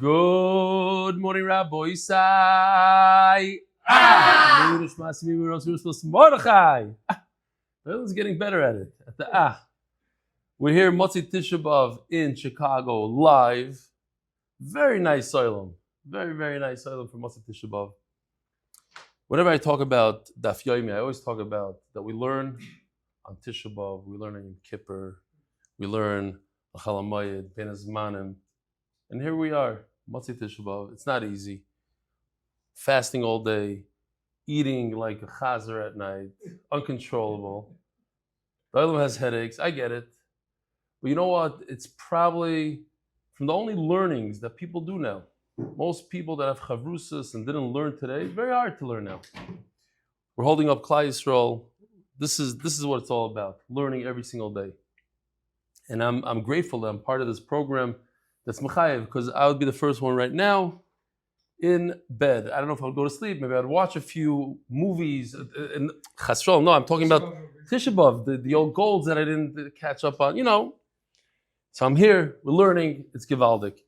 Good morning, Rabbi Isai. Everyone's getting better at it. We're here, Motzi Tisha B'Av in Chicago, live. Very nice Soilum. Very, very nice Soilum for Motzi Tisha B'Av. Whenever I talk about Daf Yomi, I always talk about that we learn on Tisha B'Av, we learn on Yom Kippur, we learn L'chal HaMoed, Ben Azmanim. And here we are, Motzi Tisha B'Av. It's not easy. Fasting all day, eating like a chazer at night, uncontrollable. The Olam has headaches, I get it. But you know what? It's probably from the only learnings that people do now. Most people that have chavrusas and didn't learn today, it's very hard to learn now. We're holding up Klal Yisrael. This is what it's all about, learning every single day. And I'm grateful that I'm part of this program that's mechayev, because I would be the first one right now in bed. I don't know if I would go to sleep. Maybe I'd watch a few movies. And Chasrol, no, I'm talking about Tisha B'Av, the old golds that I didn't catch up on, So I'm here, we're learning, it's Givaldik.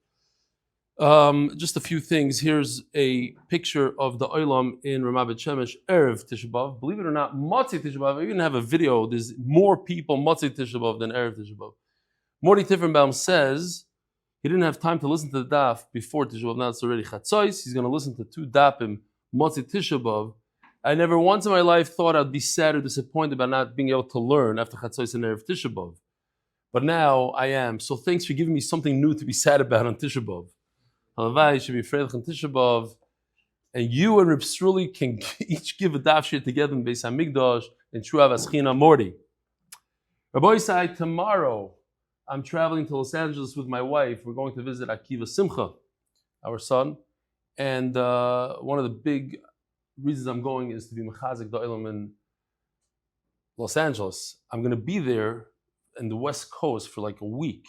Just a few things. Here's a picture of the Olam in Ramat Bet Shemesh, Erev Tisha B'Av. Believe it or not, Motzi Tisha B'Av, I even have a video, there's more people Motzi Tisha B'Av than Erev Tisha B'Av. Morty Tifrenbaum says he didn't have time to listen to the daf before Tisha B'Av. Now it's already Chatzos. He's going to listen to 2 dapim, Motzi Tisha B'Av. I never once in my life thought I'd be sad or disappointed about not being able to learn after Chatzos and Erev Tisha B'Av. But now I am. So thanks for giving me something new to be sad about on Tisha B'Av. Halavai should be afraid on Tisha B'Av. And you and Reb Sruli can each give a daf shir together in Beis HaMikdash and Shuav Aschina Morty. Rabbi Isai, tomorrow I'm traveling to Los Angeles with my wife. We're going to visit Akiva Simcha, our son. And one of the big reasons I'm going is to be mechazik the Olam in Los Angeles. I'm going to be there in the West Coast for like a week.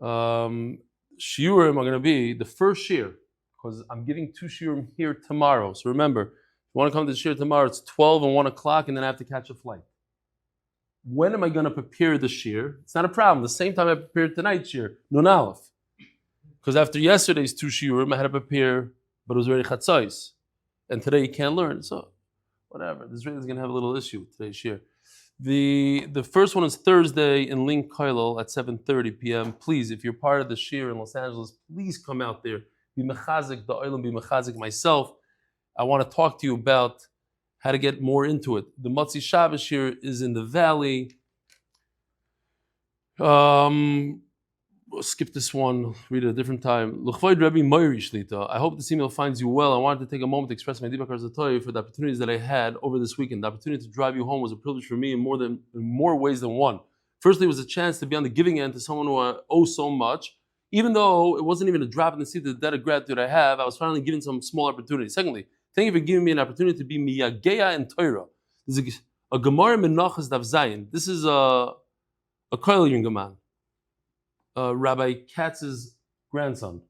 Shiurim are going to be the first shiur, because I'm giving 2 shiurim here tomorrow. So remember, if you want to come to the shiur tomorrow, it's 12 and 1 o'clock, and then I have to catch a flight. When am I going to prepare the shiur? It's not a problem. The same time I prepared tonight's shiur, Nun Aleph. Because after yesterday's 2 shiurim, I had to prepare, but it was already chatzos. And today you can't learn. So, whatever. The Israeli is going to have a little issue with today's shiur. The first one is Thursday in Link Koilel at 7:30 p.m. Please, if you're part of the shiur in Los Angeles, please come out there. Be mechazik the olam, be mechazik myself. I want to talk to you about how to get more into it. The Motzi Shabbos shiur is in the valley. Skip this one, read it a different time. I hope this email finds you well. I wanted to take a moment to express my deep gratitude for the opportunities that I had over this weekend. The opportunity to drive you home was a privilege for me in more ways than one. Firstly, it was a chance to be on the giving end to someone who I owe so much. Even though it wasn't even a drop in the sea to the debt of gratitude I have, I was finally given some small opportunity. Secondly, thank you for giving me an opportunity to be miyageya in Torah. This is a Gemara Menachas Daf Zayin. This is a Koil Yungaman. Rabbi Katz's grandson.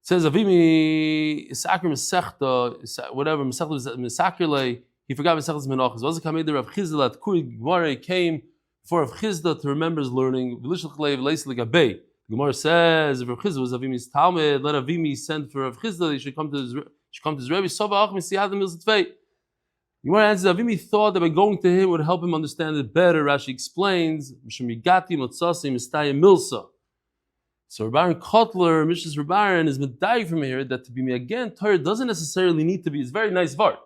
It says, Avimi Isakir Mesechta, whatever, Mesechta Mesakirle, he forgot Mesechta's Menachas. Was a Kameder of Chizda at Kuri Gemara came for Rav Chizda to remember his learning. The Gemara says, if Rav Chizda was Avimi's Talmud, let Avimi send for Rav Chizda, he should come to his Rebbe. Sova Ach Mesiyad Milzatvei. Gemara answers, Avimi thought that by going to him would help him understand it better. Rashi explains, so Rabbi Kotler, Mishas Rabbi is medayik from here that to be me again, Torah doesn't necessarily need to be, it's very nice vart.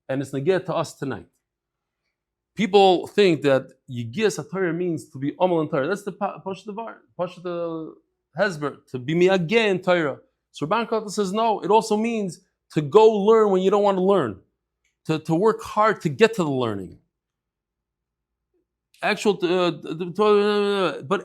And it's negeh to us tonight. People think that Yigiyas HaTorah means to be Omal in Torah. That's the Pasha Devar, Pasha the Hezber, to be me again Torah. So Rabbi Kotler says, no, it also means to go learn when you don't want to learn. To work hard to get to the learning. But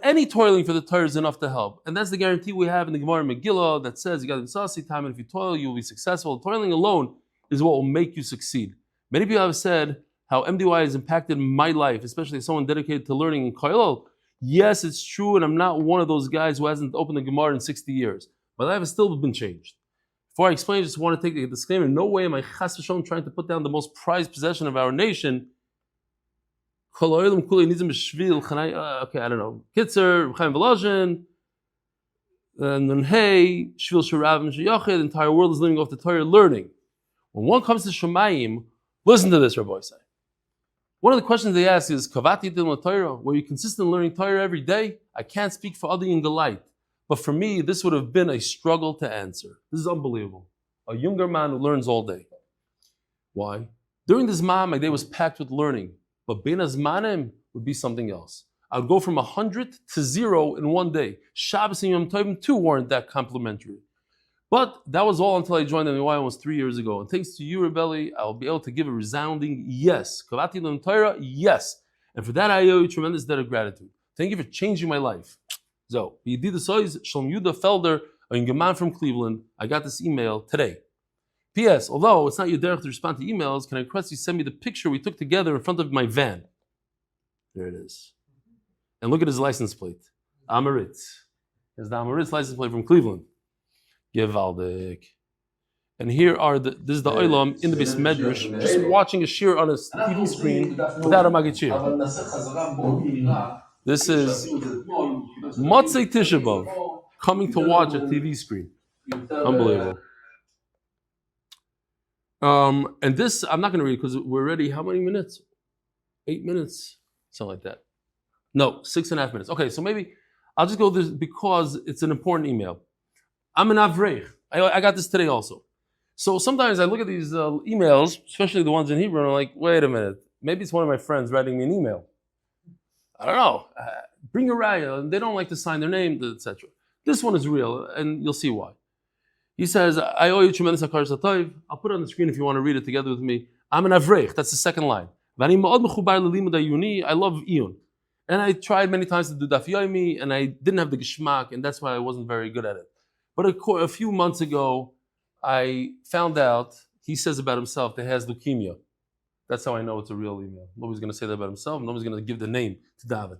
any toiling for the Torah is enough to help. And that's the guarantee we have in the Gemara Megillah that says you got the time, and if you toil, you will be successful. Toiling alone is what will make you succeed. Many people have said how MDY has impacted my life, especially as someone dedicated to learning in Koilel. Yes, it's true, and I'm not one of those guys who hasn't opened the Gemara in 60 years. My life has still been changed. Before I explain, I just want to take a disclaimer. In no way am I chas v'shalom trying to put down the most prized possession of our nation. Okay, I don't know. Kitzer, Chaim Volozhin, And then hey, Shvil Sharav and Shayachid, the entire world is living off the Torah learning. When one comes to Shemayim, listen to this, Rabbi say. One of the questions they ask is, Kavati Din Torah, were you consistent in learning Torah every day? I can't speak for Adi and Galite, but for me, this would have been a struggle to answer. This is unbelievable. A younger man who learns all day. Why? During this my day was packed with learning, but Bein Azmanim would be something else. I would go from 100 to 0 in one day. Shabbos and Yom Tovim too weren't that complimentary. But that was all until I joined MUI almost 3 years ago. And thanks to you, Reb Eli, I'll be able to give a resounding yes. Kavati Lam Torah, yes. And for that I owe you tremendous debt of gratitude. Thank you for changing my life. So, Yedidya Pereira Felder, a young man from Cleveland. I got this email today. P.S. Although it's not your derech to respond to emails, can I request you send me the picture we took together in front of my van? There it is. And look at his license plate. Amaritz. It's the Amaritz license plate from Cleveland. Gewaldig. And here are this is the Olam in the Beis Medrash, just watching a shir on a TV screen without a Magid. This is Motzei Tisha B'Av, coming to watch a TV screen. Unbelievable. And this, I'm not going to read because we're already, how many minutes? 8 minutes? Something like that. No, 6.5 minutes. Okay, so maybe I'll just go this because it's an important email. I'm an Avreich. I got this today also. So sometimes I look at these emails, especially the ones in Hebrew, and I'm like, wait a minute. Maybe it's one of my friends writing me an email. I don't know. Bring a raya, and they don't like to sign their name, etc. This one is real, and you'll see why. He says, I owe you tremendous hakar satayv. I'll put it on the screen if you want to read it together with me. I'm an Avreich. That's the second line. I love Iyun. And I tried many times to do Daf Yomi, and I didn't have the geshmak, and that's why I wasn't very good at it. But a few months ago, I found out, he says about himself that he has leukemia. That's how I know it's a real email. Nobody's going to say that about himself. Nobody's going to give the name to Daven.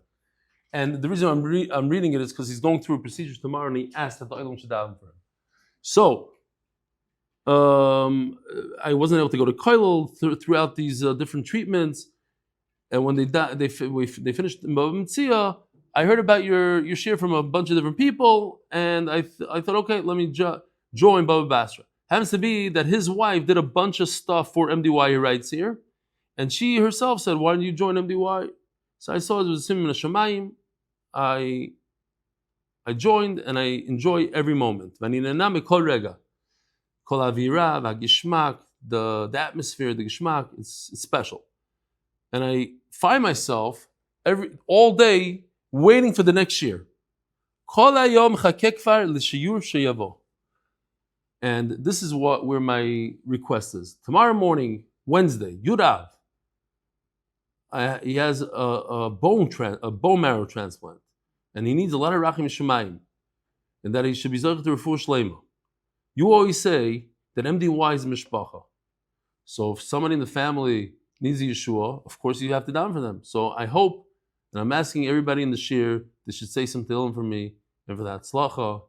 And the reason I'm reading it is because he's going through a procedure tomorrow, and he asked that the Olam should daven for him. So, I wasn't able to go to Koilel throughout these different treatments. And when they finished Bava Basra, I heard about your share from a bunch of different people, and I thought, okay, let me join Bava Basra. Happens to be that his wife did a bunch of stuff for MDY, he writes here, and she herself said, why don't you join MDY? So I saw it was Simon Hashamayim. I joined, and I enjoy every moment. The atmosphere, the geshmak, it's special. And I find myself all day waiting for the next year. And this is where my request is. Tomorrow morning, Wednesday, Yud he has a bone marrow transplant, and he needs a lot of rachim shemayim, and that he should be zochet to Refuah Shleima. You always say that MDY is mishpacha. So if somebody in the family needs a Yeshua, of course you have to daven for them. So I hope, and I'm asking everybody in the shir, they should say some tehillim for me and for that tzlacha.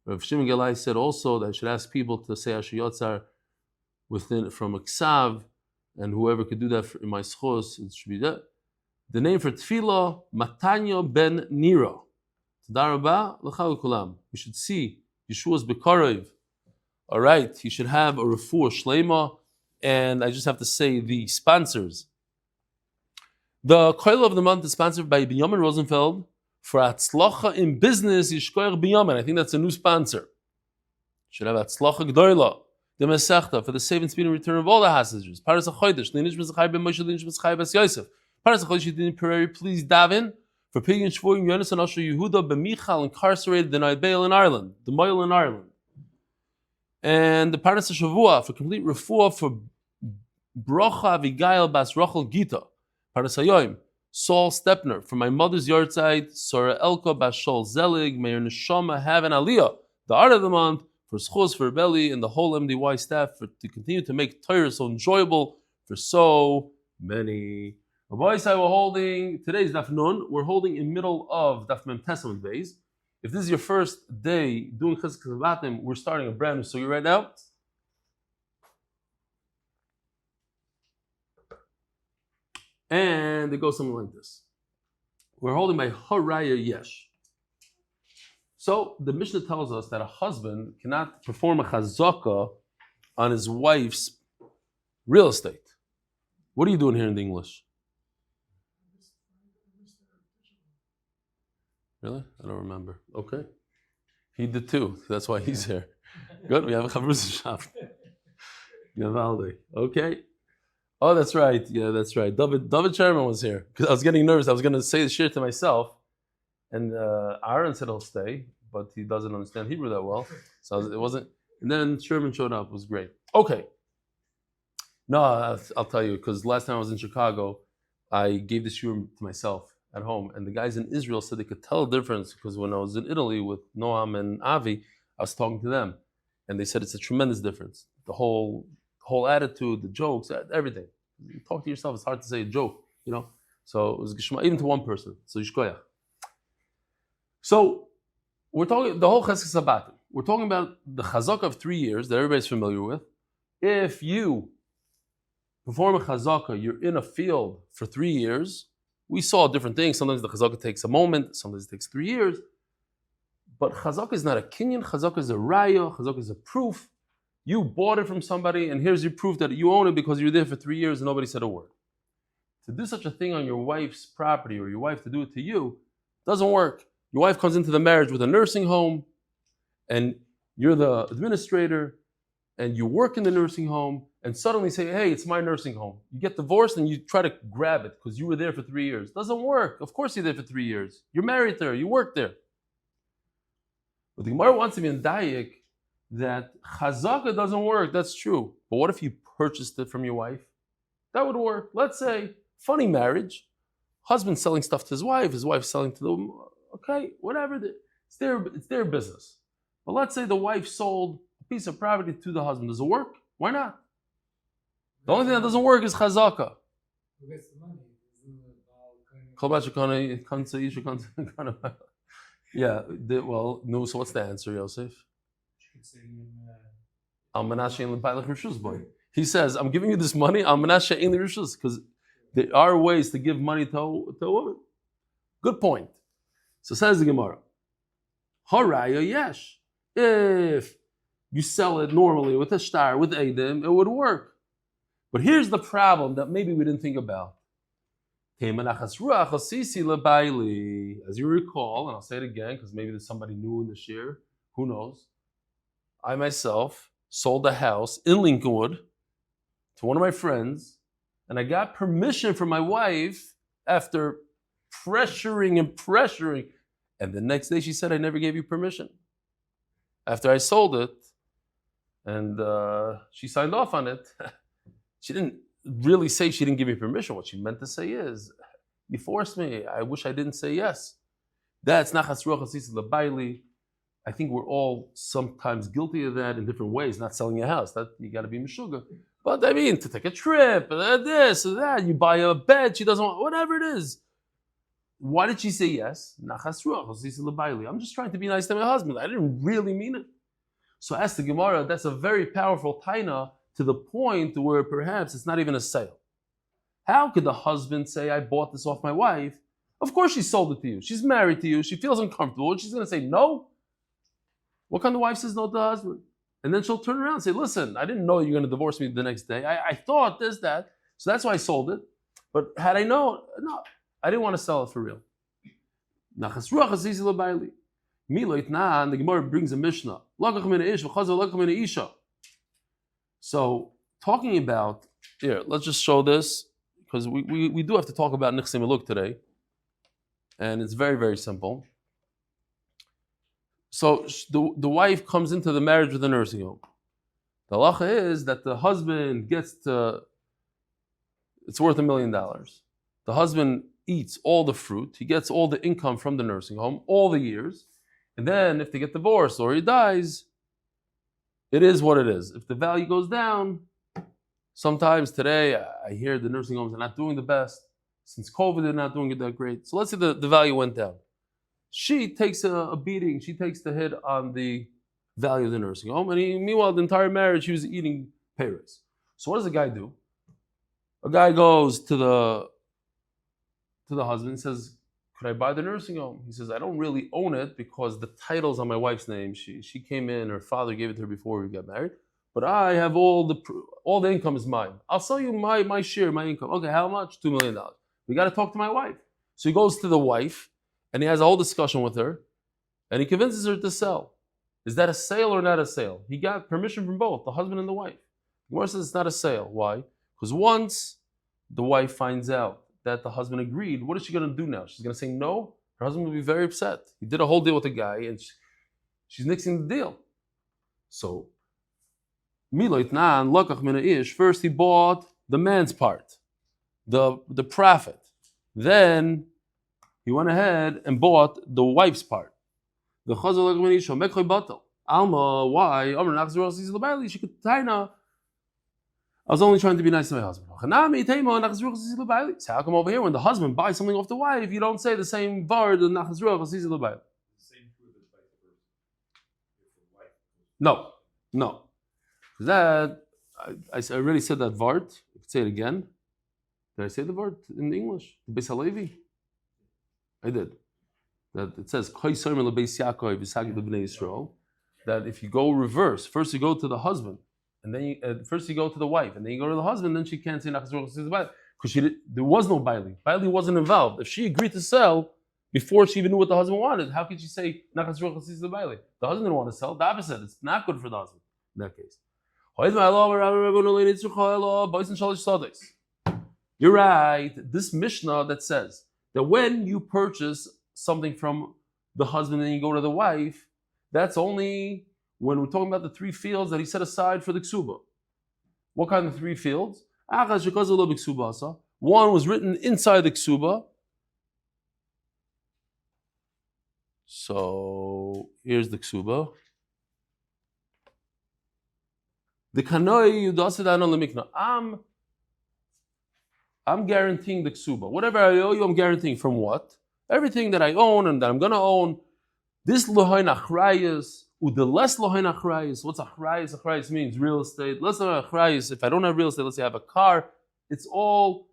Rav Shimon Gelai said also that I should ask people to say Asher Yotzar from a ksav, and whoever could do that in my schos, it should be that. The name for tefillah, Matanya ben Nira. Toda rabah l'chal kulam. We should see Yeshua's bekarev. All right, he should have a refuah shleima. And I just have to say the sponsors. The Koil of the month is sponsored by Binyamin Rosenfeld for Atzlacha in Business Yishkoyer Binyamin. I think that's a new sponsor. Should have Atzlacha Gdoila. The Masechta for the save and speedy return of all the hostages. Paras HaChodesh, Linish Mizachai Ben Moshe, Linish Mizachai Ben Yosef. Paras HaChodesh Yedidya Pereira, please Daven for Pedion Shvoim Yonathan Asher Yehuda Ben Michal, incarcerated, denied bail in Ireland. The Moil in Ireland. And the Paras HaShavua for complete Refuah for Bracha Avigail Bas Rachel Gitta. Paras HaYoim, Saul Stepner for my mother's yarzheit, Aliyah Bas Shaul Za'lig. May your neshoma have an Aliyah. The art of the month for schos for Reb Eli and the whole MDY staff to continue to make Torah so enjoyable for so many. We're holding today's Daf Nun. We're holding in middle of Daf Mem Tes Amud Beis. If this is your first day doing Chizuk Chavatim, we're starting a brand new sugi right now. And it goes something like this. We're holding by Haraya Yesh. So the Mishnah tells us that a husband cannot perform a chazaka on his wife's real estate. What are you doing here in the English? Really? I don't remember. Okay. He did too. That's why he's here. Good. We have a Chavrushaft. Gavaldi. Okay. Oh, that's right. Yeah, that's right. David Sherman was here. Because I was getting nervous. I was going to say the shir to myself. And Aaron said he'll stay, but he doesn't understand Hebrew that well. So it wasn't. And then Sherman showed up. It was great. Okay. No, I'll tell you, because last time I was in Chicago, I gave the shiurim to myself at home. And the guys in Israel said they could tell the difference, because when I was in Italy with Noam and Avi, I was talking to them. And they said it's a tremendous difference. The whole attitude, the jokes, everything. You talk to yourself, it's hard to say a joke, you know? So it was geshma, even to one person. So yishkoyach. So we're talking, the whole cheskes sabat. We're talking about the chazaka of 3 years that everybody's familiar with. If you perform a chazaka, you're in a field for 3 years. We saw different things. Sometimes the chazaka takes a moment, sometimes it takes 3 years. But chazaka is not a kinyan, chazaka is a raya, chazaka is a proof. You bought it from somebody, and here's your proof that you own it because you're there for 3 years and nobody said a word. To do such a thing on your wife's property, or your wife to do it to you, doesn't work. Your wife comes into the marriage with a nursing home, and you're the administrator, and you work in the nursing home, and suddenly say, hey, it's my nursing home. You get divorced and you try to grab it because you were there for 3 years. Doesn't work. Of course you're there for 3 years. You're married there. You work there. But the Gemara wants to be in Dayik that chazaka doesn't work. That's true. But what if you purchased it from your wife? That would work. Let's say, funny marriage. Husband selling stuff to his wife selling to the... Okay, whatever. It's their business. But let's say the wife sold a piece of property to the husband. Does it work? Why not? The only thing that doesn't work is chazaka. Who gets the money? Yeah, well, no, so what's the answer, Yosef? He says, I'm giving you this money, because there are ways to give money to a woman. Good point. So says the Gemara, Haraya yesh. If you sell it normally with a star, with Eidim, it would work. But here's the problem that maybe we didn't think about. As you recall, and I'll say it again because maybe there's somebody new in the shir, who knows? I myself sold a house in Lincolnwood to one of my friends, and I got permission from my wife after pressuring, and the next day she said, I never gave you permission. After I sold it, and she signed off on it, she didn't really say she didn't give me permission. What she meant to say is, you forced me. I wish I didn't say yes. That's nachas ruach hasisa lebaili. I think we're all sometimes guilty of that in different ways. Not selling a house, that you got to be meshuga. But I mean, to take a trip, this or that, you buy a bed, she doesn't want, whatever it is. Why did she say yes? Nachas ruach hasisa lebaili. I'm just trying to be nice to my husband. I didn't really mean it. So as the Gemara, that's a very powerful taina, to the point where perhaps it's not even a sale. How could the husband say, I bought this off my wife? Of course she sold it to you. She's married to you. She feels uncomfortable. She's going to say no. What kind of wife says no to the husband? And then she'll turn around and say, listen, I didn't know you were going to divorce me the next day. I thought this, that. So that's why I sold it. But had I known, no, I didn't want to sell it for real. And the Gemara brings a Mishnah. So, talking about, here, let's just show this, because we do have to talk about Nichse Meluk today. And it's very, very simple. So, the wife comes into the marriage with a nursing home. The halacha is that the husband it's worth $1 million. The husband eats all the fruit, he gets all the income from the nursing home, all the years. And then, if they get divorced or he dies, it is what it is. If the value goes down, sometimes today I hear the nursing homes are not doing the best. Since COVID, they're not doing it that great. So let's say the value went down. She takes a beating. She takes the hit on the value of the nursing home. And meanwhile, the entire marriage, he was eating pay raise. So what does the guy do? A guy goes to the husband and says, could I buy the nursing home? He says, I don't really own it because the title's on my wife's name. She came in, her father gave it to her before we got married. But I have all the income is mine. I'll sell you my share, my income. Okay, how much? $2 million. We got to talk to my wife. So he goes to the wife and he has a whole discussion with her and he convinces her to sell. Is that a sale or not a sale? He got permission from both, the husband and the wife. The Gemara says it's not a sale. Why? Because once the wife finds out that the husband agreed, what is she going to do now? She's going to say no? Her husband will be very upset. He did a whole deal with the guy and she's nixing the deal. So, first he bought the man's part, the profit. Then he went ahead and bought the wife's part. The Alma, why? She could taina. I was only trying to be nice to my husband. So how come over here when the husband buys something off the wife, you don't say the same word? No. That I already said that vart. I could say it again. Did I say the vart in English? The Beis Halevi? I did. That it says that if you go reverse, first you go to the husband, and then first you go to the wife, and then you go to the husband, then she can't say because there was no baili. Baili wasn't involved. If she agreed to sell before she even knew what the husband wanted, how could she say the husband didn't want to sell? The opposite. It's not good for the husband in that case. You're right. This Mishnah that says that when you purchase something from the husband and you go to the wife, that's only when we're talking about the 3 fields that he set aside for the ksuba. What kind of 3 fields? One was written inside the ksuba. So here's the ksuba. The kanoi yudasidan lemikna. I'm guaranteeing the ksuba. Whatever I owe you, I'm guaranteeing from what? Everything that I own and that I'm going to own. This lohain achrayis, the less lohain achrayis. What's achrayis? Achrayis means real estate. Less achrayis. If I don't have real estate, let's say I have a car. It's all,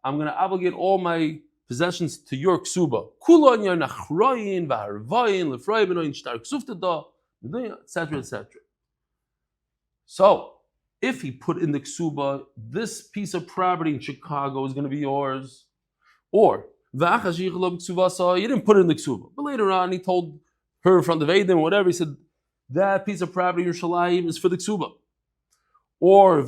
I'm going to obligate all my possessions to your ksuba. Kulon yon achrayin v'harvayin lefroy benoyin shtar ksuftada, etc., etc. So, if he put in the ksuba, this piece of property in Chicago is going to be yours, or you didn't put it in the ksuba, but later on he told her in front of Aiden, whatever, he said, that piece of property in Yerushalayim is for the ksuba. Or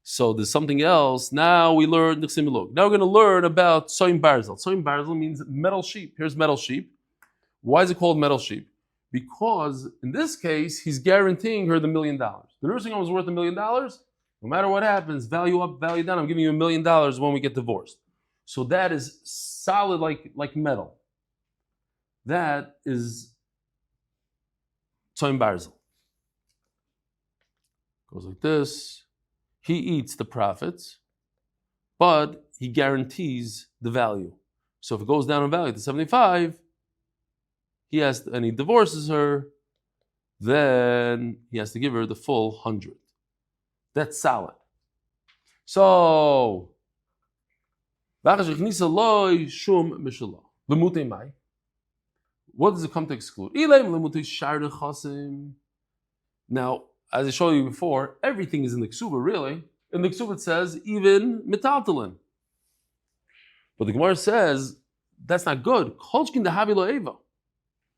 so there's something else. Now we learn. Now we're going to learn about soim barzel. Soim barzel means metal sheep. Here's metal sheep. Why is it called metal sheep? Because in this case, he's guaranteeing her the $1 million. The nursing home is worth $1 million. No matter what happens, value up, value down, I'm giving you $1 million when we get divorced. So that is solid like metal. That is soim barzel. Goes like this. He eats the profits, but he guarantees the value. So if it goes down in value to 75, and he divorces her, then he has to give her the full 100. That's solid. So, what does it come to exclude? Now, as I showed you before, everything is in the ksuba, really. In the ksuba it says, even metaltalin. But the Gemara says, that's not good.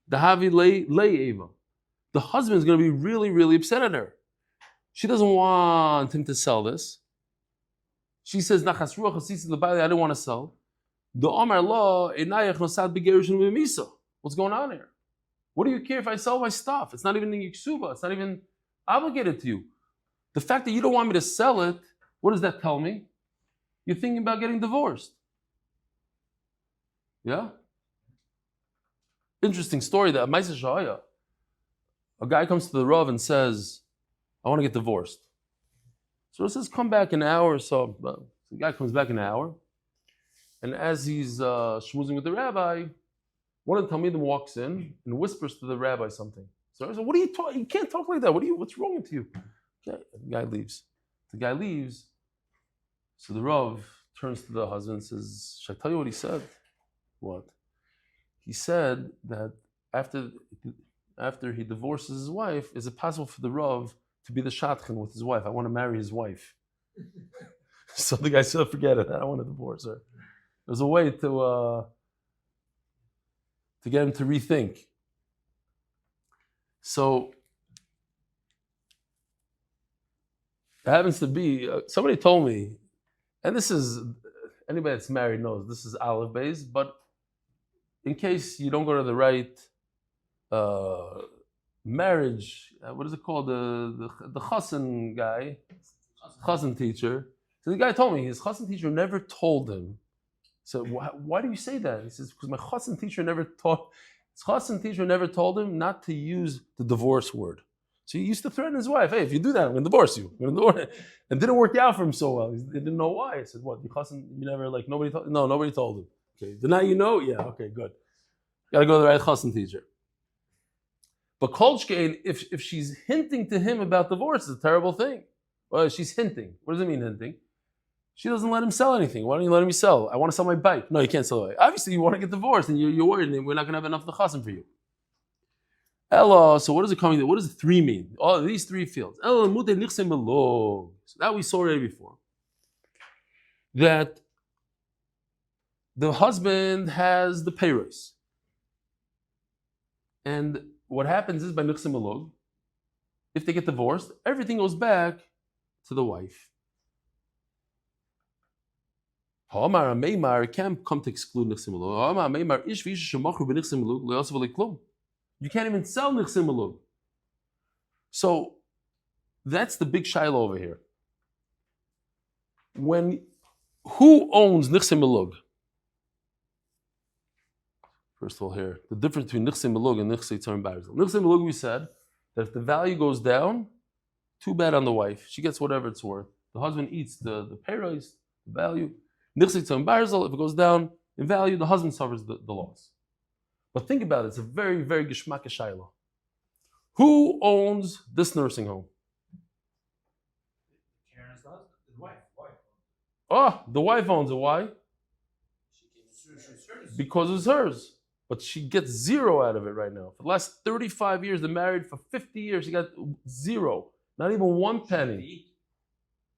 The husband is going to be really, really upset at her. She doesn't want him to sell this. She says, I don't want to sell. What's going on here? What do you care if I sell my stuff? It's not even in Yiksuba. It's not even obligated to you. The fact that you don't want me to sell it, what does that tell me? You're thinking about getting divorced. Yeah? Interesting story that a guy comes to the Rav and says, I want to get divorced. So he says, come back in an hour or so. The guy comes back in an hour. And as he's schmoozing with the rabbi, one of the Talmidim walks in and whispers to the rabbi something. So I said, what are you talking? You can't talk like that. What's wrong with you? Okay. The guy leaves. So the Rav turns to the husband and says, "Shall I tell you what he said?" What? He said that after he divorces his wife, is it possible for the Rav to be the shadchan with his wife? I want to marry his wife. So the guy said, "Forget it. I don't want to divorce her." There's a way to get him to rethink. So it happens to be, somebody told me, and this is, anybody that's married knows, this is Amud Beis, but in case you don't go to the right marriage, what is it called, the chassan guy, chassan teacher. So the guy told me, his chassan teacher never told him. So why do you say that? He says, because my chassan teacher never told him not to use the divorce word. So he used to threaten his wife, "Hey, if you do that, I'm going to divorce you. I'm going to divorce." And it didn't work out for him so well. He didn't know why. I said, "What? You never, like, nobody told?" No, nobody told him. Okay, then now you know? Yeah, okay, good. Got to go to the right chassan teacher. But Kolchkein, if she's hinting to him about divorce, it's a terrible thing. Well, she's hinting. What does it mean, hinting? She doesn't let him sell anything. Why don't you let me sell? I want to sell my bike. No, you can't sell it. Obviously, you want to get divorced, and you're worried, and we're not going to have enough nechassim for you. Ella, so what is it coming to? What does 3 mean? All these 3 fields. Ella, so that we saw already before. That the husband has the payros. And what happens is by nichsim alog, if they get divorced, everything goes back to the wife. Ha'amar meimar can't come to exclude nichsim alog. Ha'amar meimar ish v'ish shemachru b'nichsim alog lo yosef klum. You can't even sell nichsim alog. So that's the big shiloh over here. Who owns nichsim alog? First of all, here the difference between nichsim alog and nichsim barzel. Nichsim alog, we said that if the value goes down, too bad on the wife. She gets whatever it's worth. The husband eats the payros, the value. Nichsim barzel, if it goes down in value, the husband suffers the loss. But think about it, it's a very, very geschmack shayla. Who owns this nursing home? The wife. Oh, the wife owns it. Why? Because it's hers. But she gets 0 out of it right now. For the last 35 years, they're married. For 50 years, she got 0. Not even 1 penny.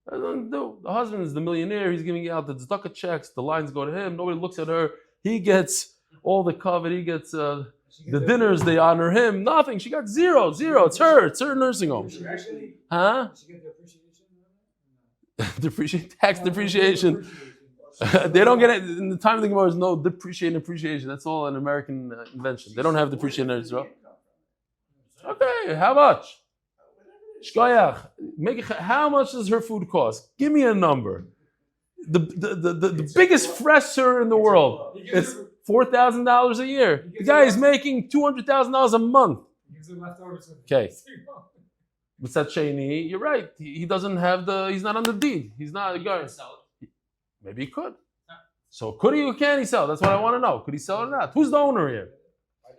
The husband is the millionaire. He's giving out the tzedakah checks. The lines go to him. Nobody looks at her. He gets all the covet. He gets the dinners. They honor him. Nothing. She got 0. It's her. It's her nursing home. Huh? She get the appreciation? Tax depreciation. They don't get it. In the time of the Gemara, there's no depreciation. That's all an American invention. They don't have depreciation in Israel. Okay, how much? Shkoyach. How much does her food cost? Give me a number. The biggest fresher in the world. It's $4,000 a year. The guy is making $200,000 a month. Okay. What's that Shani? You're right. He doesn't have he's not on the deed. He's not a guy. Maybe he could. So could he or can he sell? That's what I want to know. Could he sell or not? Who's the owner here?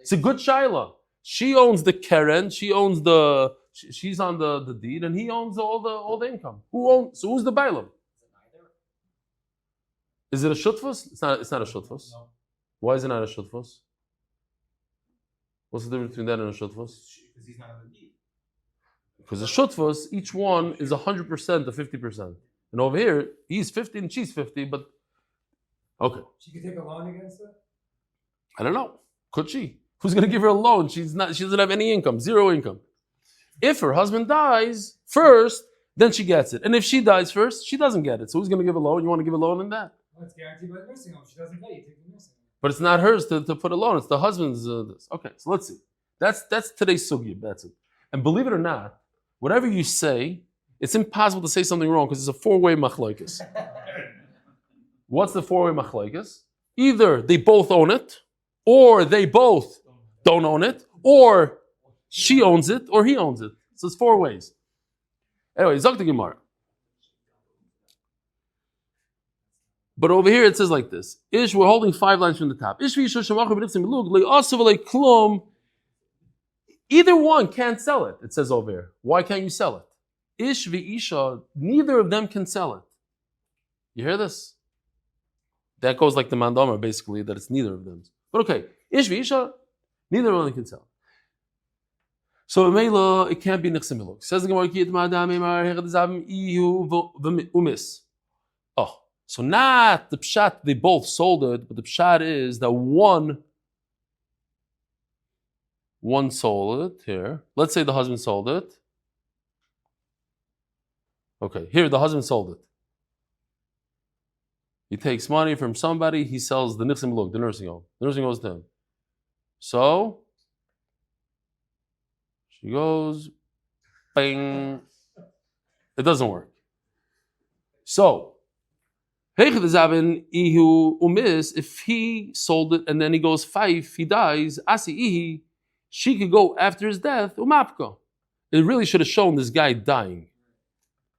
It's a good shaila. She owns the keren. She owns she's on the deed, and he owns all the income. So who's the bailam? Is it a shutfus? It's not a shutfus. No. Why is it not a shutfus? What's the difference between that and a shutfus? Because he's not on the deed. Because a shutfus, each one is 100% to 50%. And over here, he's 50 and she's 50, but okay. She could take a loan against it? I don't know. Could she? Who's going to give her a loan? She doesn't have any income, 0 income. If her husband dies first, then she gets it. And if she dies first, she doesn't get it. So who's going to give a loan? You want to give a loan in that? Well, it's guaranteed by the nursing home. She doesn't pay, you take the nursing home. But it's not hers to put a loan. It's the husband's. Okay, so let's see. That's today's sugya. That's it. And believe it or not, whatever you say, it's impossible to say something wrong because it's a 4-way machlokes. What's the 4-way machlokes? Either they both own it, or they both don't own it, or she owns it, or he owns it. So it's 4 ways. Anyway, Zok the Gemara. But over here it says like this. Ish, we're holding 5 lines from the top. Either one can't sell it, it says over here. Why can't you sell it? Ish v'isha, neither of them can sell it. You hear this? That goes like the mandama, basically, that it's neither of them. But okay, ish v'isha, neither one can tell. So Mela, it can't be nechsim miluk. Says the Gemara, Kit ma'adam emar hechad zavim ihu umis. Oh, so not the pshat they both sold it, but the pshat is that one sold it here. Let's say the husband sold it. Okay, here the husband sold it. He takes money from somebody, he sells the nechsim miluk, the nursing home. The nursing home goes to him. So she goes, bang. It doesn't work. So, if he sold it and then he goes 5, he dies, she could go after his death, umapka. It really should have shown this guy dying,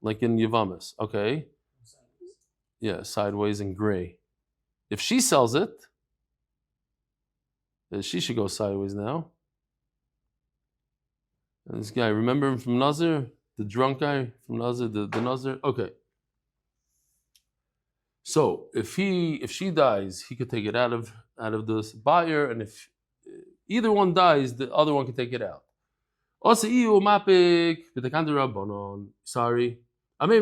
like in Yavamis. Okay? Yeah, sideways and gray. If she sells it, then she should go sideways now. And this guy, remember him from Nazir? The drunk guy from Nazir, the Nazir? Okay. So if she dies, he could take it out of this buyer, and if either one dies, the other one can take it out. Sorry. It goes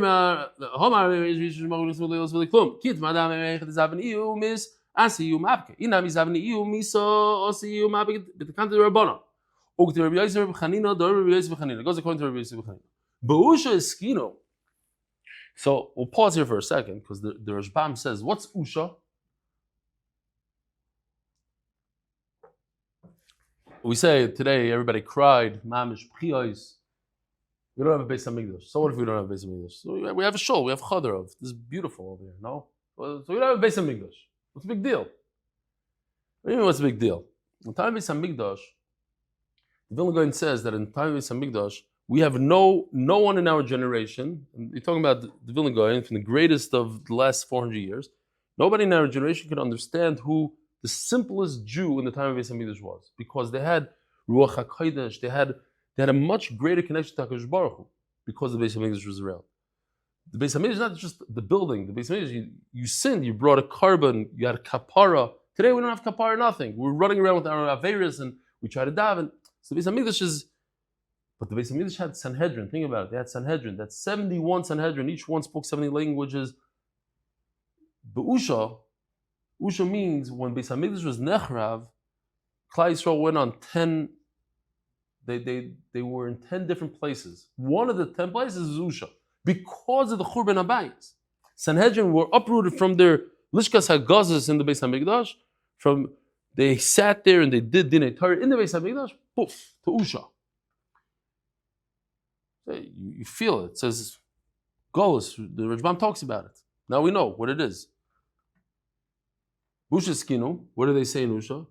according to Rabbi Yosef. So we'll pause here for a second because the Rashbam says, what's Usha? We say today everybody cried, Mamish, Priyos. We don't have a Beis Hamikdash. So what if we don't have a Beis Hamikdash? So we have a shul, we have Chadar of. This is beautiful over here, no? So we don't have a Beis Hamikdash. What's the big deal? What do you mean what's the big deal? In time of Beis Hamikdash, the Vilna Gaon says that in time of Beis Hamikdash, we have no one in our generation, and you're talking about the Vilna Gaon from the greatest of the last 400 years, nobody in our generation could understand who the simplest Jew in the time of Beis Hamikdash was, because they had Ruach HaKodesh, they had a much greater connection to HaKadosh Baruch Hu, because the Beis Hamikdash was around. The Beis Hamikdash is not just the building. The Beis Hamikdash, you sinned, you brought a carbon, you had a kapara. Today we don't have kapara, nothing. We're running around with our Averis and we try to daven. So the Beis Hamikdash is, but the Beis Hamikdash had Sanhedrin. Think about it. They had Sanhedrin. That's 71 Sanhedrin. Each one spoke 70 languages. But Usha means when Beis Hamikdash was Nechrav, Klal Yisrael went on 10. They were in 10 different places. One of the 10 places is Usha because of the Churban Habayis. Sanhedrin were uprooted from their Lishkas HaGazas in the Beis Hamikdash. They sat there and they did Dinei Torah in the Beis Hamikdash. Poof, to Usha. You feel it. It says, Golos. The Rajbam talks about it. Now we know what it is. Usha skinu. What do they say in Usha?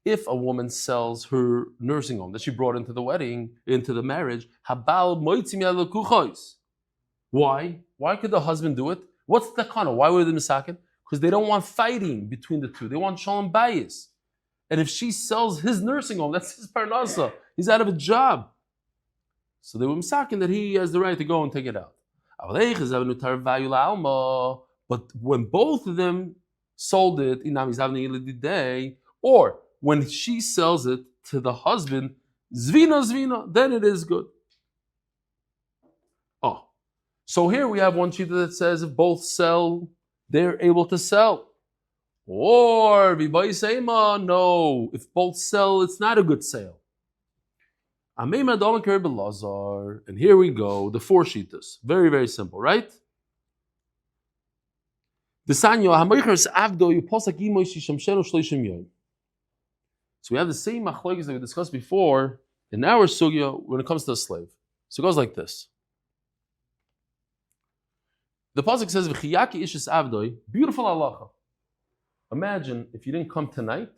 If a woman sells her nursing home that she brought into the wedding, into the marriage, why? Why could the husband do it? What's the kana? Why were they misakin? Because they don't want fighting between the two. They want shalom bayis. And if she sells his nursing home, that's his parnasa. He's out of a job. So they were misakin that he has the right to go and take it out. But when both of them sold it, or when she sells it to the husband, zvina, then it is good. Oh, so here we have one shita that says if both sell, they're able to sell. Or no, if both sell, it's not a good sale. And here we go, the 4 shitas. Very, very simple, right? So we have the same machlokes that we discussed before in our sugya when it comes to a slave. So it goes like this. The pasuk says, "V'chiyaki ishes avdoi." Beautiful halacha. Imagine if you didn't come tonight,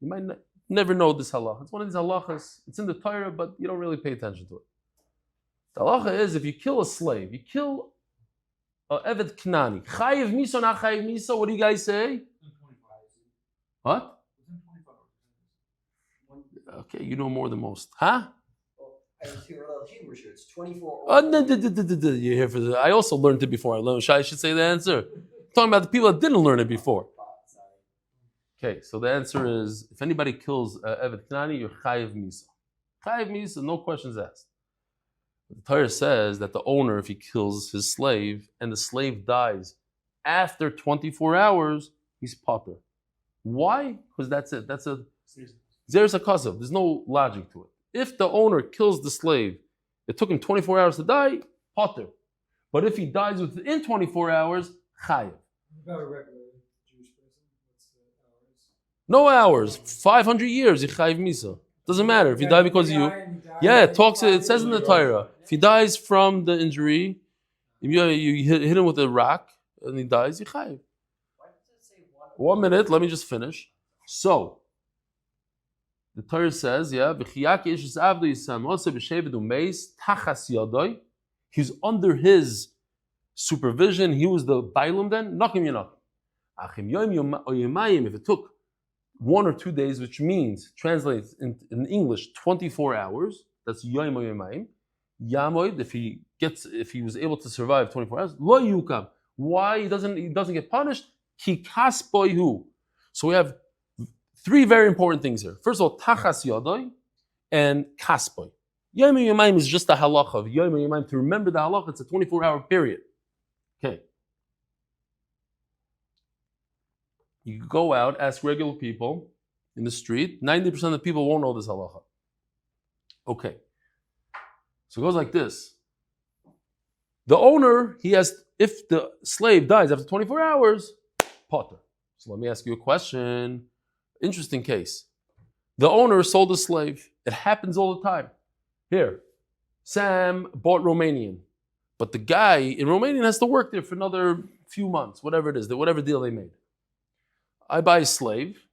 you might never know this halacha. It's one of these halachas. It's in the Torah, but you don't really pay attention to it. The halacha is if you kill a slave, you kill Evet Knani. Chayiv miso, not chayiv miso. What do you guys say? What? Okay, you know more than most. Huh? And to a little humor show, it's 24 You're here for the. I also learned it before. I should say the answer. I'm talking about the people that didn't learn it before. Okay, so the answer is if anybody kills Evet Knani, you're Chayiv Misa. Chayiv Misa, no questions asked. The Torah says that the owner, if he kills his slave and the slave dies after 24 hours, he's pater. Why? Because that's it. That's a Zeres HaKasav. There's no logic to it. If the owner kills the slave, it took him 24 hours to die, pater. But if he dies within 24 hours, chayiv. About a regular Jewish person, what's the hours? No hours. 500 years, chayiv misa. Doesn't matter. If he died because of you. Yeah, it says in the Torah. If he dies from the injury, if you hit him with a rock and he dies, you chayiv. 1 minute, let me just finish. So, the Torah says, he's under his supervision. He was the bailum then. If it took 1 or 2 days, which means, translates in English, 24 hours, that's yoim o yomayim. Yamoid, if he was able to survive 24 hours, lo yukam. Why he doesn't get punished? Ki kasboihu. So we have 3 very important things here. First of all, tachas yadoi and kasboi. Yom Yomayim is just a halacha of Yom Yomayim. To remember the halacha, it's a 24-hour period. Okay. You go out, ask regular people in the street. 90% of the people won't know this halacha. Okay. So it goes like this. The owner, if the slave dies after 24 hours, potter. So let me ask you a question. Interesting case. The owner sold a slave. It happens all the time. Here, Sam bought Romanian, but the guy in Romanian has to work there for another few months, whatever it is, whatever deal they made. I buy a slave,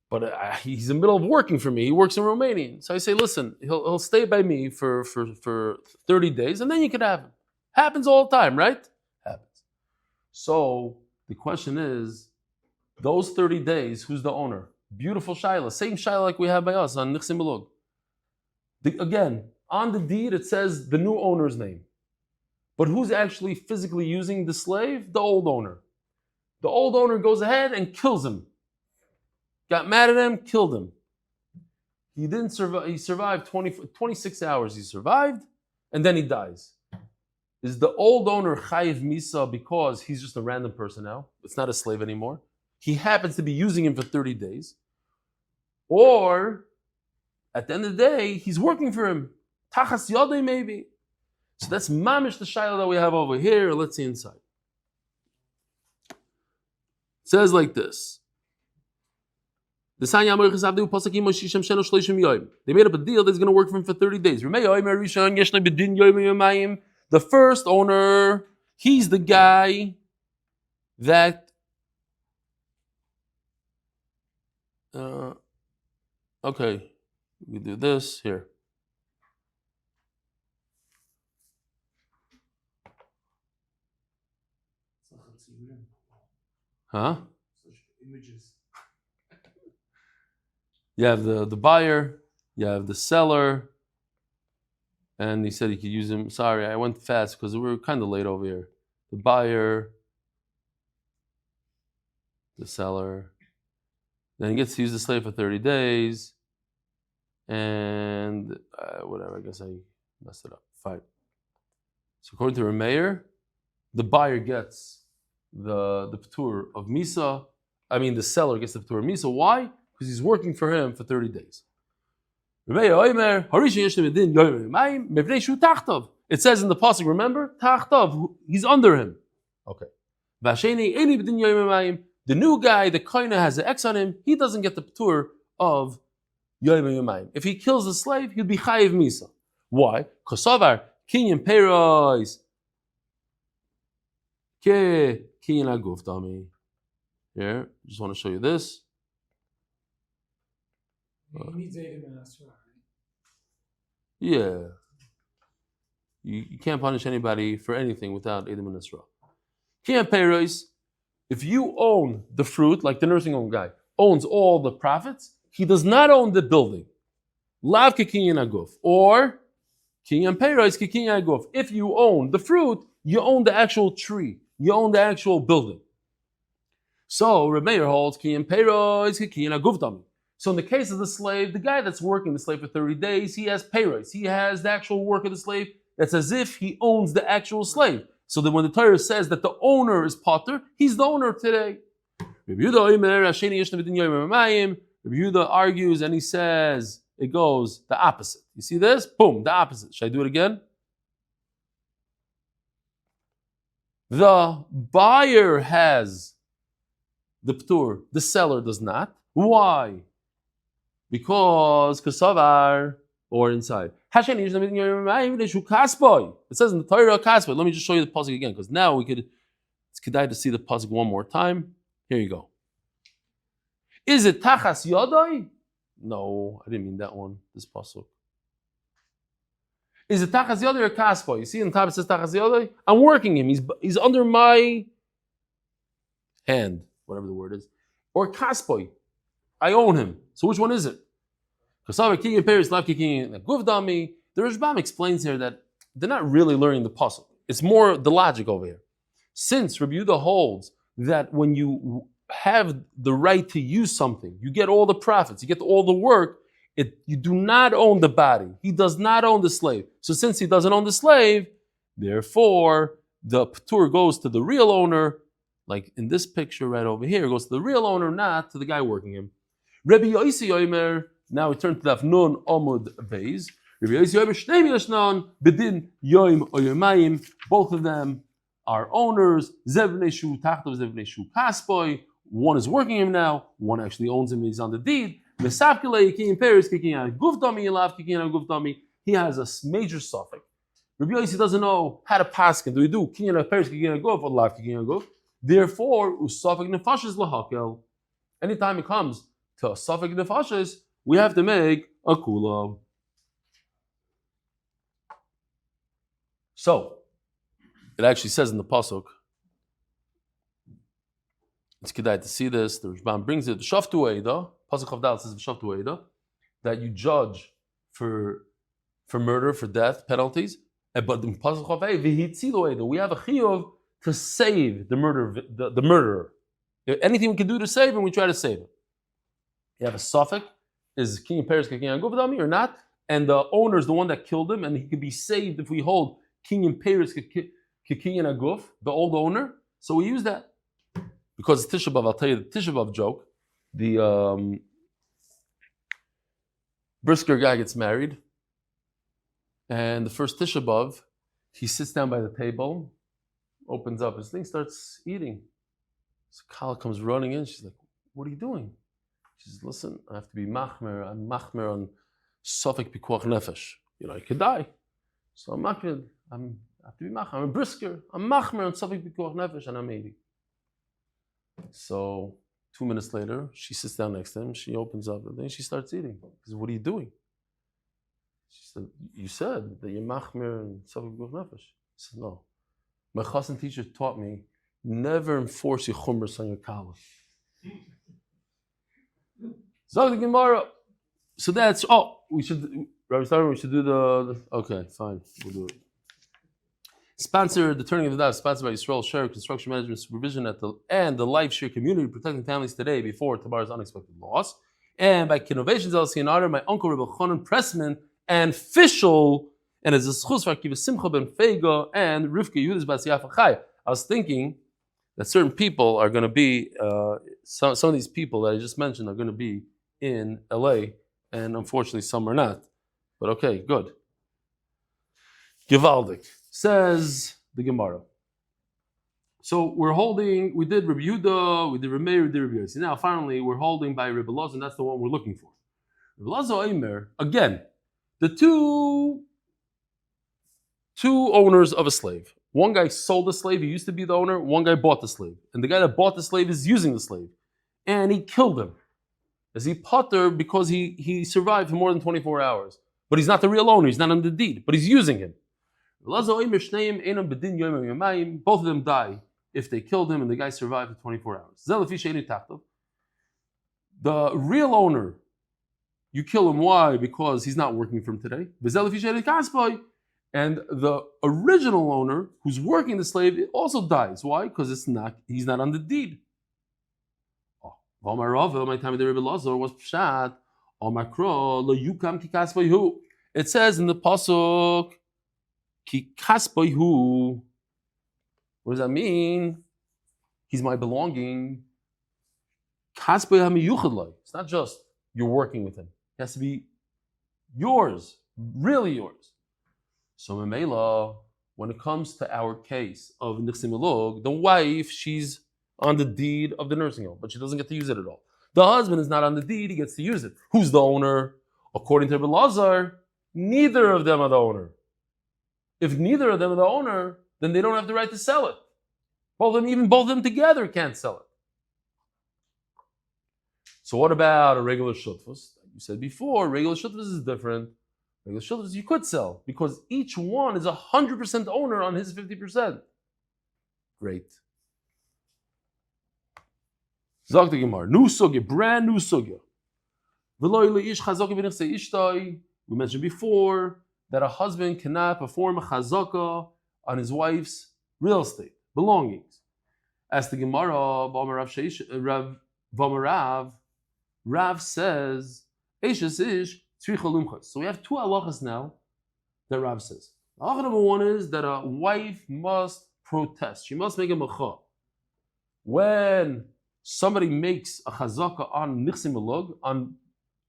but he's in the middle of working for me. He works in Romanian. So I say, listen, he'll stay by me for 30 days, and then you can have him. Happens all the time, right? Happens. So the question is, those 30 days, who's the owner? Beautiful shaila. Same shaila like we have by us on Nichsim Belug. Again, on the deed it says the new owner's name. But who's actually physically using the slave? The old owner. The old owner goes ahead and kills him. Got mad at him, killed him. He didn't survive. He survived 26 hours. He survived, and then he dies. Is the old owner chayiv misa because he's just a random person now? It's not a slave anymore. He happens to be using him for 30 days. Or, at the end of the day, he's working for him. Tachas yodei maybe. So that's mamish the shayla that we have over here. Let's see inside. It says like this. They made up a deal that he's going to work for him for 30 days. The first owner, he's the guy that okay, we do this here. Huh? Images. You have the buyer, you have the seller, and he said he could use him. Sorry, I went fast because we were kind of late over here. The buyer, the seller, then he gets to use the slave for 30 days, and whatever, I guess I messed it up. Fine. So according to Rameir, the buyer gets the p'tur of Misa. I mean, the seller gets the p'tur of Misa. Why? Because he's working for him for 30 days. It says in the pasuk, remember? Tachtav, he's under him. Okay. The new guy, the koine has an X on him, he doesn't get the p'tur of Yom Yomayim. If he kills the slave, he'll be chayiv misa. Why? Kosavar, kinyan peiros, ke kinyan aguf dami. Here, just want to show you this. He needs aid in Asra, right? Yeah. You can't punish anybody for anything without Edom and Isra. Kinyan peiros, if you own the fruit, like the nursing home guy owns all the profits, he does not own the building. Lav kekinyan aguf. Or Kinyan Pereira, Kinyan Guf. If you own the fruit, you own the actual tree. You own the actual building. So Reb Meir holds Kinyan Pereira, Kinyan Guf. So in the case of the slave, the guy that's working the slave for 30 days, he has payroll. He has the actual work of the slave. That's as if he owns the actual slave. So that when the Torah says that the owner is potter, he's the owner today. Rabbi Yehuda argues and he says, it goes the opposite. You see this? Boom, the opposite. Should I do it again? The buyer has the ptur, the seller does not. Why? Because kasavar or inside. It says in the Torah kaspoy. Let me just show you the pasuk again, because now it's kedai to see the pasuk one more time. Here you go. Is it tachas yodai? No, I didn't mean that one. This pasuk. Is it tachas yodai or kaspoy? You see in the top it says tachas yodai. I'm working him. He's under my hand, whatever the word is, or kaspoy. I own him. So which one is it? The Rishbam explains here that they're not really learning the pasuk. It's more the logic over here. Since Rabbi Yehuda holds that when you have the right to use something, you get all the profits, you get all the work, you do not own the body. He does not own the slave. So since he doesn't own the slave, therefore the ptur goes to the real owner, like in this picture right over here, it goes to the real owner, not to the guy working him. Rabbi Yosi Omer, now we turn to Daf Nun Amud Beis. Rabbi Yosi Omer Shnei Milashnon Bedin Yoim Oyomayim. Both of them are owners. Zevnei Shu Tachtov Zevnei Shu Kaspoy. One is working him now. One actually owns him. He's on the deed. Mesavkele Yikin Peres Kikin Guvdami Yelav Kikin Guvdami. He has a major suffix. Rabbi Yosi doesn't know how to pass him. Do we do Kikin Peres Kikin Guf or Lav Kikin Guf? Therefore, Usafik Nefashis Lahakel. Anytime it comes to a suffix nefashis, we have to make a kula. So, it actually says in the pasuk, it's kedai to see this. The Rishbam brings it. The shaftu eida, pasuk Chavdal says the shaftu eida, that you judge for murder, for death penalties. But in pasuk Chavei v'hitzilu eida, we have a chiyuv to save the murderer. Anything we can do to save him, we try to save him. You have a suffix, is King Peres King Guvdami or not? And the owner is the one that killed him, and he could be saved if we hold King Peres King Aguf, the old owner. So we use that. Because Tisha B'Av, I'll tell you the Tisha B'Av joke. The Brisker guy gets married, and the first Tisha B'Av, he sits down by the table, opens up his thing, starts eating. So Kala comes running in, she's like, what are you doing? She says, listen, I have to be machmer. I'm machmer on Sofik Pikuach Nefesh. I could die. So I'm machmer. I have to be machmer. I'm a brisker. I'm machmer on Sofik Pikuach Nefesh, and I'm 80. So 2 minutes later, she sits down next to him. She opens up, and then she starts eating. He says, what are you doing? She said, you said that you're machmer on Sofik Pikuach Nefesh. He said, no. My chassan teacher taught me, never enforce your chumras on your kala. So the Gemara. So that's we should do the okay, fine, we'll do it. Sponsored the turning of the daf, sponsored by Yisrael Share Construction Management Supervision and the Life Share Community protecting families today before tomorrow's unexpected loss, and by Kidnovations LLC in honor of my Uncle Reb Elchanan Pressman and Fishel, and as a schus for Akiva Simcha Ben Fayga and Rivka Yehudah's Bas Yafachai. I was thinking that certain people are going to be some of these people that I just mentioned are going to be in LA, and unfortunately some are not. But okay, good. Givaldik, says the Gemara. So we did Reb Yehuda, we did Reb Meir, we did Reb Yosi. Now finally we're holding by Reb Elazar, and that's the one we're looking for. Reb Elazar Omer, again, the two owners of a slave. One guy sold the slave, he used to be the owner, one guy bought the slave. And the guy that bought the slave is using the slave. And he killed him. Is he potter because he survived for more than 24 hours? But he's not the real owner, he's not on the deed, but he's using him. Both of them die if they killed him and the guy survived for 24 hours. The real owner, you kill him, why? Because he's not working for him today. And the original owner, who's working the slave, also dies. Why? Because he's not on the deed. My time the Rebbe Lazar was pshat. It says in the pasuk, ki kasbayhu. What does that mean? He's my belonging. It's not just you're working with him. It has to be yours, really yours. So Memela, when it comes to our case of Nichsim Elog, the wife, she's on the deed of the nursing home, but she doesn't get to use it at all. The husband is not on the deed, he gets to use it. Who's the owner? According to Rebbe Lazar, neither of them are the owner. If neither of them are the owner, then they don't have the right to sell it. Both of them together can't sell it. So what about a regular shutfus? You said before, regular shutfus is different. Regular shutfus you could sell because each one is 100% owner on his 50%. Great. Zog the Gemara, new sugya, brand new sugya. We mentioned before that a husband cannot perform a chazaka on his wife's real estate, belongings. As the Gemara, Rav says, so we have two halachas now that Rav says. Halacha number one is that a wife must protest. She must make a mecha. When somebody makes a chazaka on nichsim elog, on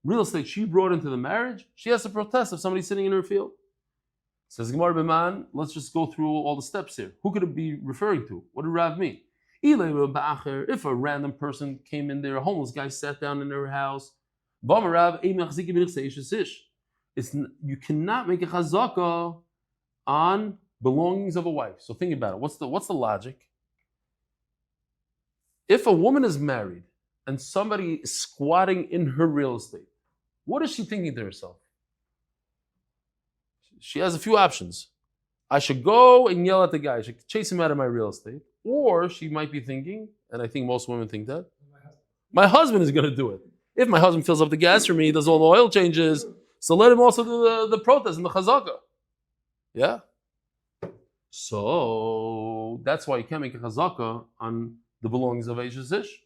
real estate she brought into the marriage, she has to protest if somebody's sitting in her field. Says Gemara B'man, let's just go through all the steps here. Who could it be referring to? What did Rav mean? If a random person came in there, a homeless guy sat down in their house, you cannot make a chazaka on belongings of a wife. So think about it. What's the logic? If a woman is married and somebody is squatting in her real estate, what is she thinking to herself? She has a few options. I should go and yell at the guy. I should chase him out of my real estate. Or she might be thinking, and I think most women think that, my husband is going to do it. If my husband fills up the gas for me, does all the oil changes, so let him also do the protest and the chazaka. Yeah? So that's why you can't make a chazaka on the belongings of Eish Ish.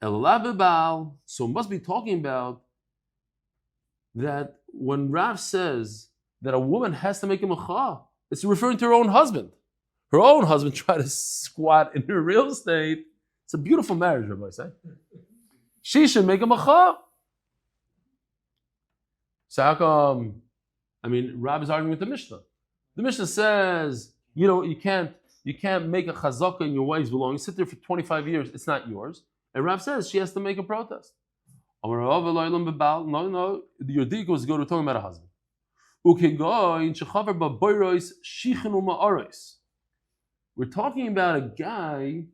So it must be talking about that when Rav says that a woman has to make a mecha, it's referring to her own husband. Her own husband tried to squat in her real estate. It's a beautiful marriage, Rabbi say. She should make a mecha. So how come? Rav is arguing with the Mishnah. The Mishnah says, you can't make a chazaka in your wife's belongings. Sit there for 25 years. It's not yours. And Rav says she has to make a protest. No, your diko is good. We're talking about a husband. We're talking about a guy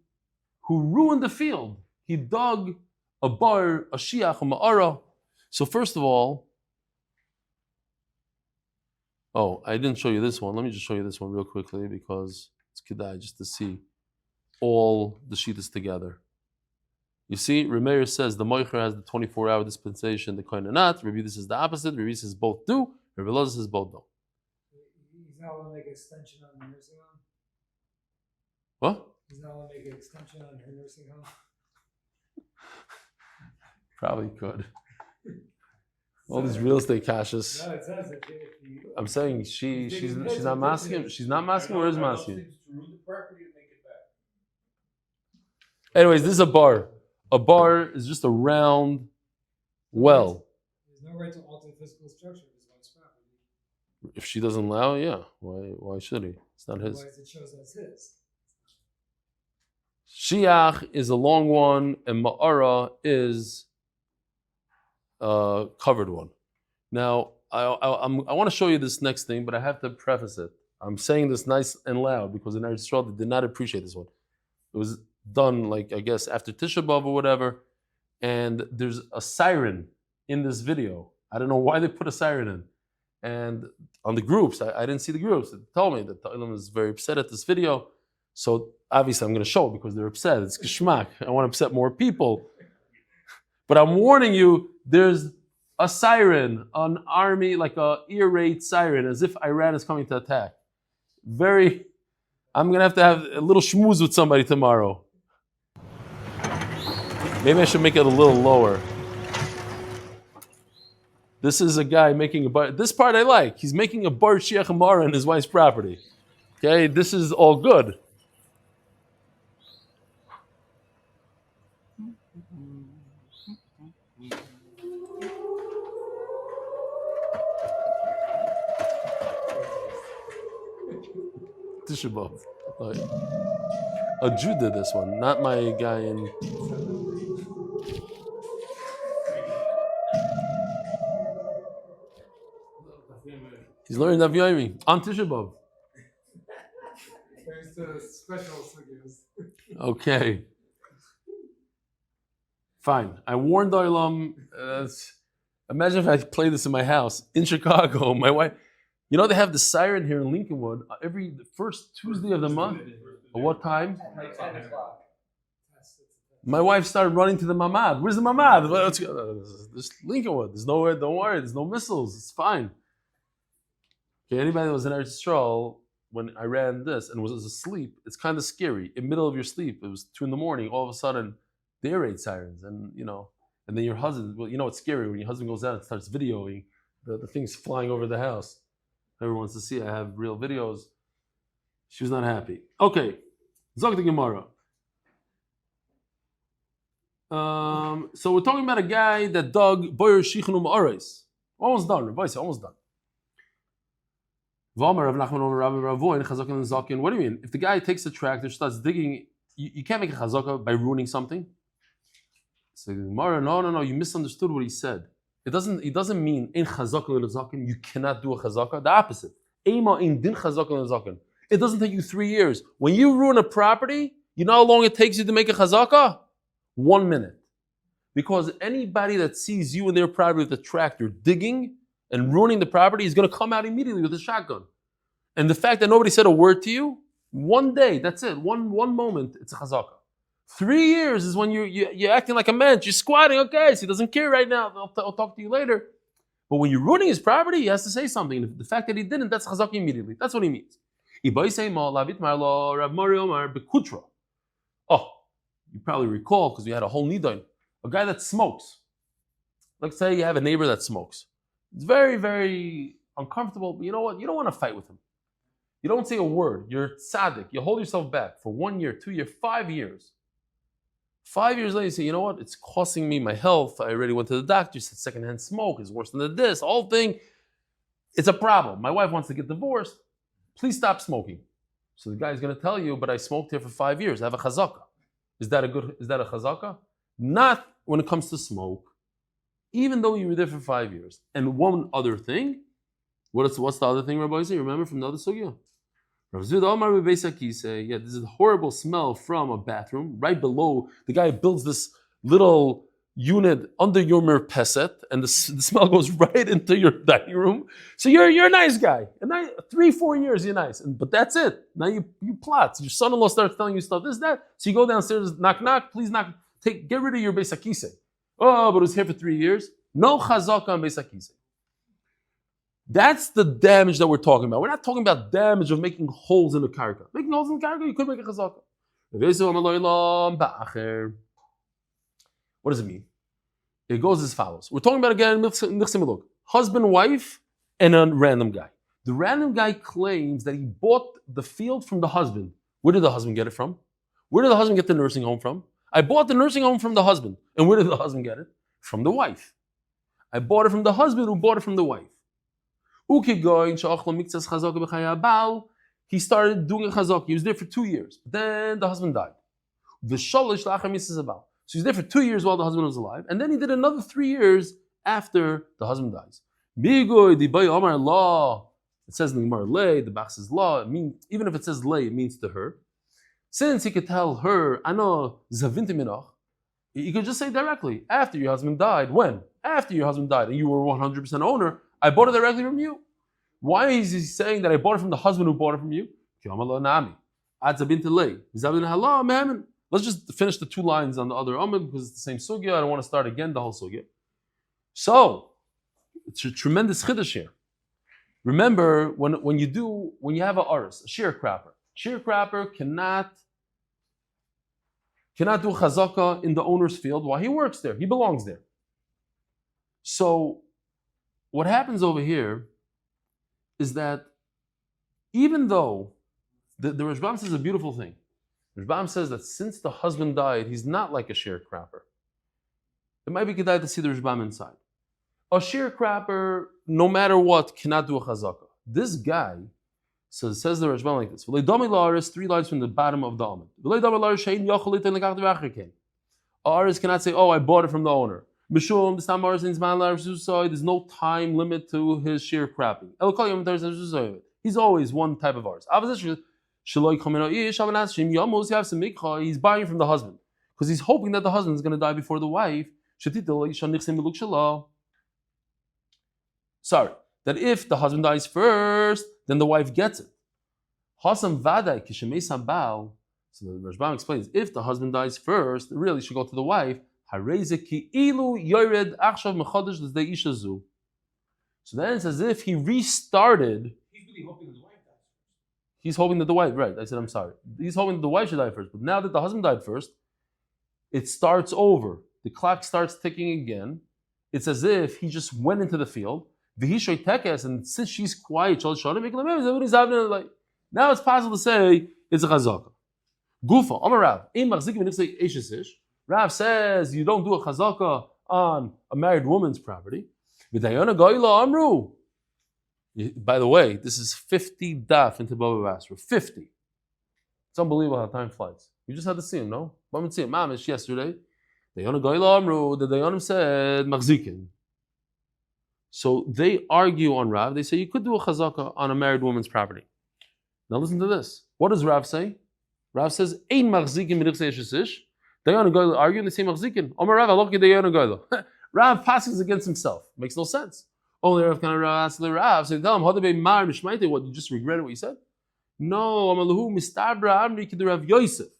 who ruined the field. He dug a bar, a shiach, a ma'ara. So first of all, I didn't show you this one. Let me just show you this one real quickly because it's kedai just to see all the shittas together. You see, Remeir says the Moicher has the 24-hour dispensation, the Kohen not. Rabbi says the opposite. Rabbi says both do. Rabbi Loza says both don't. He's not allowed to make an extension on the nursing home? What? He's not allowed to make an extension on her nursing home? Probably could. All these real estate caches. No, it says if you, I'm saying she's not masking. She's not masking or is masking. Anyways, this is a bar. A bar is just a round well. There's no right to alter the physical structure of his wife's property. If she doesn't allow, yeah. Why should he? It's not his. Otherwise it shows that's his. Shiach is a long one, and Ma'ara is a covered one. Now, I want to show you this next thing, but I have to preface it. I'm saying this nice and loud because in Eretz Yisrael they did not appreciate this one. It was done, I guess, after Tisha B'Av or whatever, and there's a siren in this video. I don't know why they put a siren in. And on the groups, I didn't see the groups. They told me that Ta'ilam is very upset at this video. So obviously I'm going to show it because they're upset. It's geschmack. I want to upset more people. But I'm warning you, there's a siren, an army, like a ear raid siren, as if Iran is coming to attack. I'm going to have a little schmooze with somebody tomorrow. Maybe I should make it a little lower. This is a guy making a bar. This part I like. He's making a bar shiach amara on his wife's property. Okay, this is all good. Tisha B'Av. A Jew did this one, not my guy in. He's learning Daf Yomi on Tisha B'Av. There's the special sugyas. Okay. Fine. I warned Olam. Imagine if I played this in my house in Chicago. My wife, you know, they have the siren here in Lincolnwood every first Tuesday of the month. At what time? 10 o'clock. My wife started running to the mamad. Where's the mamad? Let's go. There's Lincolnwood. There's nowhere. Don't worry. There's no missiles. It's fine. Okay. Anybody that was in Eretz Yisrael when I ran this and was asleep, it's kind of scary. In the middle of your sleep, it was 2 a.m. All of a sudden, the air raid sirens, and and then your husband. Well, it's scary when your husband goes out and starts videoing the things flying over the house. Everyone wants to see. I have real videos. She was not happy. Okay, Zog the Gemara. So we're talking about a guy that dug boyer shichnum ares. Almost done, Rabbi, almost done. What do you mean? If the guy takes a tractor, starts digging, you can't make a chazaka by ruining something. So no, you misunderstood what he said. It doesn't mean in chazaka l'zaken you cannot do a chazaka. The opposite. Ema in din chazaka l'zaken. It doesn't take you 3 years. When you ruin a property, you know how long it takes you to make a chazaka? 1 minute. Because anybody that sees you in their property with a tractor digging and ruining the property is going to come out immediately with a shotgun. And the fact that nobody said a word to you, 1 day, that's it. One moment, it's a chazaka. 3 years is when you're acting like a man. You're squatting, okay, so he doesn't care right now. I'll talk to you later. But when you're ruining his property, he has to say something. And the fact that he didn't, that's chazaka immediately. That's what he means. Oh, you probably recall, because we had a whole nidain, a guy that smokes. Let's say you have a neighbor that smokes. It's very, very uncomfortable, but you know what? You don't want to fight with him. You don't say a word. You're tzaddik. You hold yourself back for 1 year, 2 years, 5 years. 5 years later, you say, you know what? It's costing me my health. I already went to the doctor. Said secondhand smoke is worse than this. The whole thing. It's a problem. My wife wants to get divorced. Please stop smoking. So the guy's going to tell you, but I smoked here for 5 years. I have a chazaka. Is that a chazaka? Not when it comes to smoke. Even though you were there for 5 years. And one other thing. What's the other thing, Rabbi? You remember from the other sugya? Yeah, this is a horrible smell from a bathroom right below. The guy builds this little unit under your merpeset, and the smell goes right into your dining room. So you're a nice guy. And 3-4 years you're nice, but that's it. Now you plot. Your son-in-law starts telling you stuff, this, that. So you go downstairs, knock, please knock. Get rid of your Beis HaKisei. Oh, but it was here for 3 years. No chazaka on Beis HaKisei. That's the damage that we're talking about. We're not talking about damage of making holes in the karka. Making holes in the karka, you could make a chazaka. What does it mean? It goes as follows. We're talking about, again, husband, wife, and a random guy. The random guy claims that he bought the field from the husband. Where did the husband get it from? Where did the husband get the nursing home from? I bought the nursing home from the husband. And where did the husband get it? From the wife. I bought it from the husband who bought it from the wife. He started doing a chazaka. He was there for 2 years. Then the husband died. So he's there for 2 years while the husband was alive. And then he did another 3 years after the husband dies. It says in the Gemara lay, the Bach says law. It means, even if it says lay, it means to her. Since he could tell her, he could just say directly, after your husband died. When? After your husband died and you were 100% owner, I bought it directly from you. Why is he saying that I bought it from the husband who bought it from you? Let's just finish the 2 lines on the other Amud because it's the same sugya. I don't want to start again the whole sugya. So, It's a tremendous chiddush here. Remember, when you have a sharecropper cannot do chazaka in the owner's field while he works there. He belongs there. So what happens over here is that even though the Rashbam says a beautiful thing. Rashbam says that since the husband died, he's not like a sharecropper. It might be good to see the Rashbam inside. A sharecropper, no matter what, cannot do a chazaka. This guy says the Rashbam like this. 3 lines from the bottom of the Amud. Aris cannot say, oh, I bought it from the owner. There's no time limit to his sharecropping. He's always one type of Aris. He's buying from the husband because he's hoping that the husband is going to die before the wife. Sorry, that if the husband dies first, then the wife gets it. So the Rashbam explains, if the husband dies first, it really should go to the wife. So then it's as if he restarted. He's really hoping that the wife dies. He's hoping that the wife, right, I said I'm sorry. He's hoping that the wife should die first. But now that the husband died first, it starts over. The clock starts ticking again. It's as if he just went into the field. And since she's quiet, now it's possible to say it's a chazaka. Gufa, Amar Rav says you don't do a chazaka on a married woman's property. By the way, this is 50 daf into Bava Basra. 50. It's unbelievable how time flies. You just had to see him, no? Mamish yesterday. The Dayanim said Machzikin. So they argue on Rav. They say you could do a chazaka on a married woman's property. Now listen to this. What does Rav say? Rav says, Ein Machzikin Midichse Yeshisish. Dayanim Goyla argue and they say Machzikin. Omar Rav, Aloki Dayanim Goyla. Rav passes against himself. Makes no sense. Only Rav can ask the Rav. So tell him, what, you just regretted what you said? No, Rav Yosef.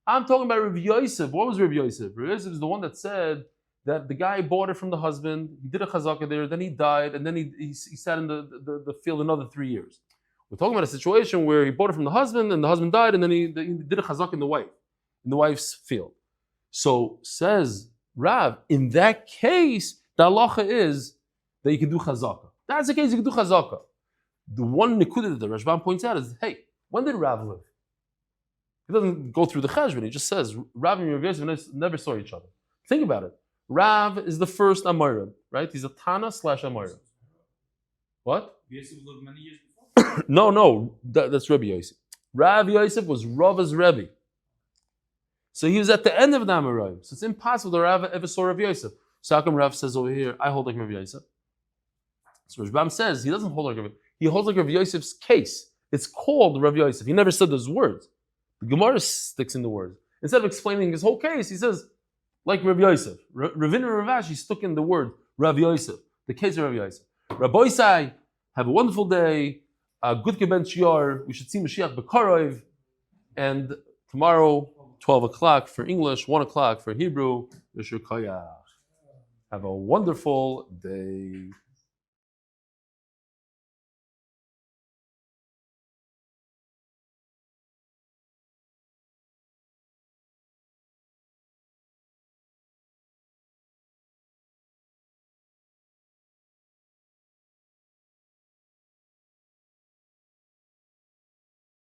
I'm talking about Rav Yosef. What was Rav Yosef? Rav Yosef is the one that said that the guy bought it from the husband, he did a chazaka there, then he died, and then he sat in the field another 3 years. We're talking about a situation where he bought it from the husband, and the husband died, and then he did a chazaka in the wife's field. So says Rav, in that case, the halacha is that you can do chazaka. That's the case, you can do chazaka. The one nikudah that the Rashbam points out is, hey, when did Rav live? He doesn't go through the cheshbon, he just says, Rav and Rav Yosef never saw each other. Think about it. Rav is the first Amorim, right? He's a Tana / Amorim. What? Yosef lived many years before? No, that's Rebbe Yosef. Rav Yosef was Rava's Rebbe. So he was at the end of the Amorim. So it's impossible that Rav ever saw Rav Yosef. So how come Rav says over here, I hold like Rav Yosef? So Rashbam says he doesn't hold like Rav Yosef. He holds like Rav Yosef's case. It's called Rav Yosef. He never said those words. The Gemara sticks in the words. Instead of explaining his whole case, he says, like Rav Yosef. Ravina Ravashi stuck in the word Rav Yosef, the case of Rav Yosef. Rabbi Isai, have a wonderful day. Good Keben Shior. We should see Mashiach B'Karov. And tomorrow, 12 o'clock for English, 1 o'clock for Hebrew. Have a wonderful day.